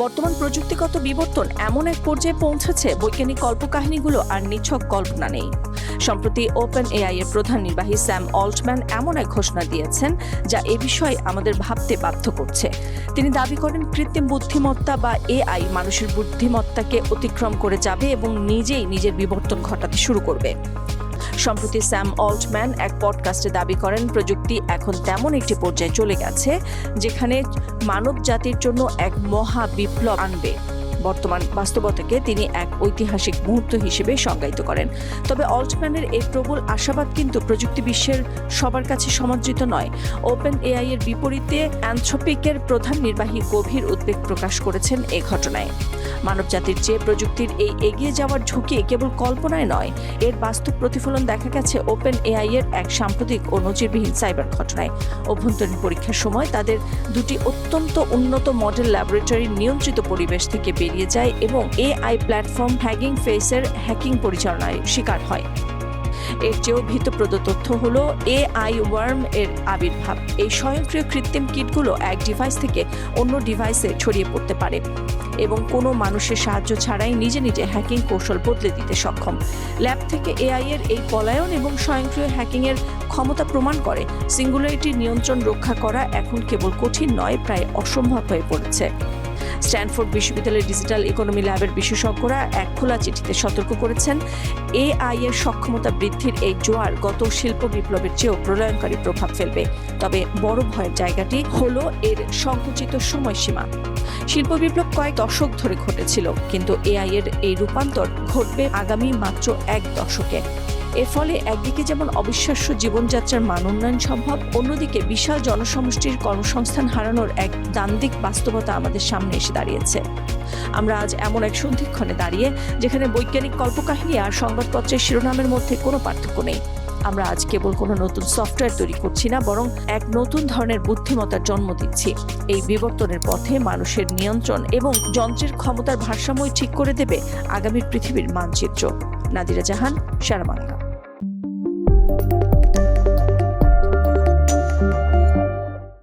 বর্তমান প্রযুক্তিগত বিবর্তন এমন এক পর্যায়ে পৌঁছেছে, বৈজ্ঞানিক কল্পকাহিনীগুলো আর নিছক কল্পনা নেই। সম্প্রতি ওপেন এআই এর প্রধান নির্বাহী স্যাম অল্টম্যান এমন এক ঘোষণা দিয়েছেন যা এ বিষয়ে আমাদের ভাবতে বাধ্য করছে। তিনি দাবি করেন, কৃত্রিম বুদ্ধিমত্তা বা এআই মানুষের বুদ্ধিমত্তাকে অতিক্রম করে যাবে এবং নিজেই নিজের বিবর্তন ঘটাতে শুরু করবে। সম্প্রতি স্যাম অল্টম্যান এক পডকাস্টে দাবি করেন, প্রযুক্তি এখন তেমন একটি পর্যায়ে চলে গেছে যেখানে মানব জাতির জন্য এক মহা বিপ্লব আনবে। বর্তমান বাস্তবতাকে তিনি এক ঐতিহাসিক মুহূর্ত হিসেবে সংজ্ঞায়িত করেন। তবে অল্টম্যানের এই প্রবল আশাবাদ কিন্তু প্রযুক্তি বিশ্বের সবার কাছে সমাদৃত নয়। ওপেন এআই এর বিপরীতে অ্যানথ্রোপিকের প্রধান নির্বাহী গভীর উদ্বেগ প্রকাশ করেছেন এ ঘটনায়। মানবজাতির যে প্রযুক্তির এই এগিয়ে যাওয়ার ঝুঁকি কেবল কল্পনায় নয়, এর বাস্তব প্রতিফলন দেখা গেছে ওপেন এআই এর এক সাম্প্রতিক ও নজিরবিহীন সাইবার ঘটনায়। অভ্যন্তরীণ পরীক্ষার সময় তাদের দুটি অত্যন্ত উন্নত মডেল ল্যাবরেটরি নিয়ন্ত্রিত পরিবেশ থেকে বেরিয়ে যায় এবং এআই প্ল্যাটফর্ম হ্যাগিং ফেসের হ্যাকিং পরিচালনায় শিকার হয়। এর চেয়েও ভীতপ্রদ তথ্য হলো এআই ওয়ার্ম এর আবির্ভাব। এই স্বয়ংক্রিয় কৃত্রিম কিটগুলো এক ডিভাইস থেকে অন্য ডিভাইসে ছড়িয়ে পড়তে পারে এবং কোনো মানুষের সাহায্য ছাড়াই নিজে নিজে হ্যাকিং কৌশল বদলে দিতে সক্ষম। ল্যাব থেকে এআই এর এই পলায়ন এবং স্বয়ংক্রিয় হ্যাকিং এর ক্ষমতা প্রমাণ করে সিঙ্গুলারিটি নিয়ন্ত্রণ রক্ষা করা এখন কেবল কঠিন নয়, প্রায় অসম্ভব হয়ে পড়েছে। স্ট্যানফোর্ড বিশ্ববিদ্যালয়ের ডিজিটাল ইকোনমি ল্যাবের বিশেষজ্ঞরা এক খোলা চিঠিতে সতর্ক করেছেন, এআই এর সক্ষমতা বৃদ্ধির এই জোয়ার গত শিল্প বিপ্লবের চেয়েও প্রলয়ঙ্কারী প্রভাব ফেলবে। তবে বড় ভয়ের জায়গাটি হলো এর সংকুচিত সময়সীমা। শিল্প বিপ্লব কয়েক দশক ধরে ঘটেছিল, কিন্তু এআই এর এই রূপান্তর ঘটবে আগামী মাত্র এক দশকে। এর ফলে একদিকে যেমন অবিশ্বাস্য জীবনযাত্রার মান উন্নয়ন সম্ভব, অন্যদিকে বিশাল জনসমষ্টির কর্মসংস্থান হারানোর এক দ্বান্দ্বিক বাস্তবতা আমাদের সামনে এসে দাঁড়িয়েছে। আমরা আজ এমন এক সন্ধিক্ষণে দাঁড়িয়ে যেখানে বৈজ্ঞানিক কল্পকাহিনী আর সংবাদপত্রের শিরোনামের মধ্যে কোনো পার্থক্য নেই। আমরা আজ কেবল কোনো নতুন সফটওয়্যার তৈরি করছি না, বরং এক নতুন ধরনের বুদ্ধিমত্তার জন্ম দিচ্ছি। এই বিবর্তনের পথে মানুষের নিয়ন্ত্রণ এবং যন্ত্রের ক্ষমতার ভারসাম্য ঠিক করে দেবে আগামীর পৃথিবীর মানচিত্র। নাদিরা জাহান, সারা বাংলা।